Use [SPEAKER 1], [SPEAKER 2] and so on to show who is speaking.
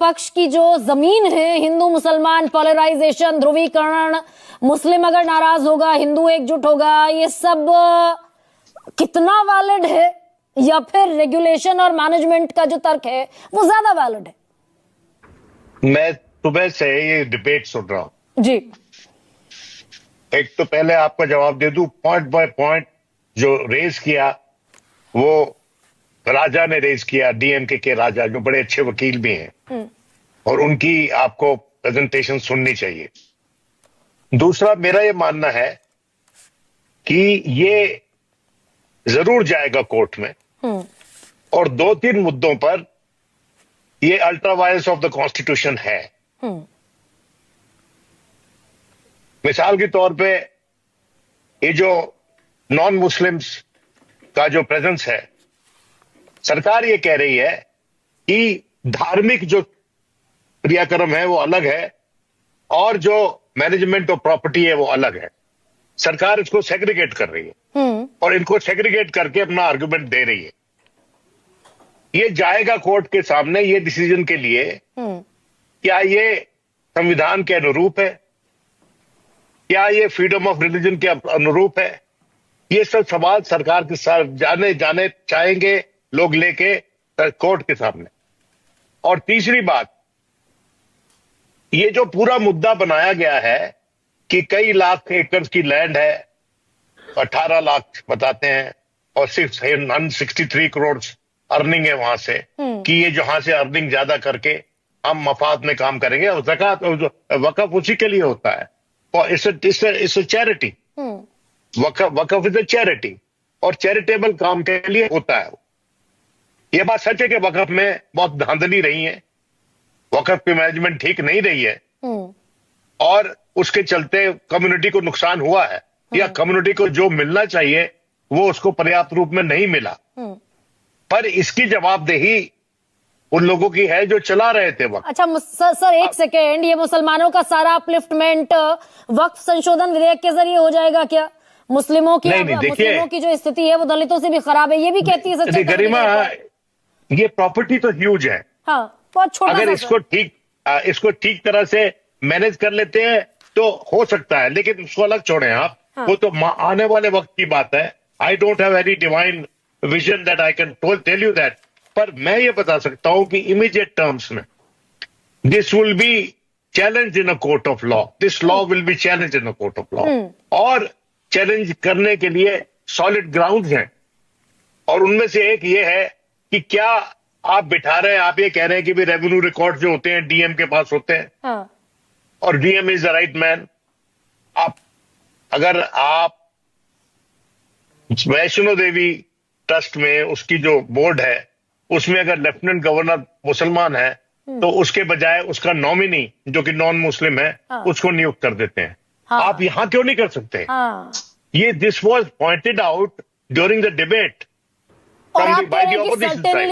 [SPEAKER 1] पक्ष की जो जमीन है, हिंदू मुसलमान पोलराइजेशन, ध्रुवीकरण, मुस्लिम अगर नाराज होगा हिंदू एकजुट होगा, ये सब कितना वैलिड है, या फिर रेगुलेशन और मैनेजमेंट का जो तर्क है वो ज्यादा वैलिड है?
[SPEAKER 2] मैं सुबह से ये डिबेट सुन रहा हूं
[SPEAKER 1] जी।
[SPEAKER 2] एक तो पहले आपका जवाब दे दूं, पॉइंट बाय पॉइंट जो रेज किया वो राजा ने रेज किया, डीएमके के राजा, जो बड़े अच्छे वकील भी हैं, और उनकी आपको प्रेजेंटेशन सुननी चाहिए। दूसरा, मेरा ये मानना है कि ये जरूर जाएगा कोर्ट में, और 2-3 मुद्दों पर ये ultra violence of the constitution है। मिसाल के तौर पे ये जो नॉन मुस्लिम्स का जो प्रेजेंस है, सरकार ये कह रही है कि धार्मिक जो क्रियाक्रम है वो अलग है और जो मैनेजमेंट ऑफ प्रॉपर्टी है वो अलग है। सरकार इसको सेग्रीगेट कर रही है और इनको सेग्रीगेट करके अपना आर्गुमेंट दे रही है। ये जाएगा कोर्ट के सामने ये डिसीजन के लिए, क्या ये संविधान के अनुरूप है, क्या ये फ्रीडम ऑफ रिलीजन के अनुरूप है। ये सब सवाल सरकार के साथ जाने चाहेंगे लोग लेके कोर्ट के सामने। और तीसरी बात, ये जो पूरा मुद्दा बनाया गया है कि कई लाख एकड़ की लैंड है, 18 लाख बताते हैं, और 663 करोड़ अर्निंग है वहां से, कि ये जहां से अर्निंग ज्यादा करके हम मफाद में काम करेंगे। और ज़कात वक़फ़ उसी के लिए होता है, और it's a charity. Waqf is a charity, और चैरिटेबल काम के लिए होता है। ये बात सच है कि वक़फ़ में बहुत धांधली रही है, वक़फ़ की मैनेजमेंट ठीक नहीं रही है, और उसके चलते कम्युनिटी को नुकसान हुआ है, या कम्युनिटी को जो मिलना चाहिए वो उसको पर्याप्त रूप में नहीं मिला। पर इसकी जवाबदेही उन लोगों की है जो चला रहे थे वक्त।
[SPEAKER 1] अच्छा सर एक सेकेंड, ये मुसलमानों का सारा अपलिफ्टमेंट वक्फ संशोधन विधेयक के जरिए हो जाएगा क्या? मुस्लिमों की जो स्थिति है वो दलितों से भी खराब है, ये भी कहती है सच्चाई।
[SPEAKER 2] गरिमा, ये प्रॉपर्टी तो ह्यूज है।
[SPEAKER 1] हाँ, बहुत छोटा।
[SPEAKER 2] अगर इसको ठीक तरह से मैनेज कर लेते हैं तो हो सकता है, लेकिन उसको अलग छोड़ें आप। हाँ। वो तो आने वाले वक्त की बात है। I don't have any divine vision that I can tell you that, पर मैं ये बता सकता हूं कि इमीडिएट टर्म्स में this will be challenge in a court of law. This law will be challenge in a court of law, और challenge करने के लिए सॉलिड ग्राउंड्स हैं, और उनमें से एक ये है कि क्या आप बिठा रहे हैं, आप ये कह रहे हैं कि भी रेवेन्यू रिकॉर्ड जो होते हैं डीएम के पास होते हैं। हाँ। और DM is the right man. अगर आप वैष्णो देवी ट्रस्ट में उसकी जो बोर्ड है उसमें अगर लेफ्टिनेंट गवर्नर मुसलमान है, तो उसके बजाय उसका नॉमिनी जो कि नॉन मुस्लिम है, हाँ, उसको नियुक्त कर देते हैं। हाँ। आप यहां क्यों नहीं कर सकते? हाँ। ये this was pointed out during the debate
[SPEAKER 1] from the by the opposition side.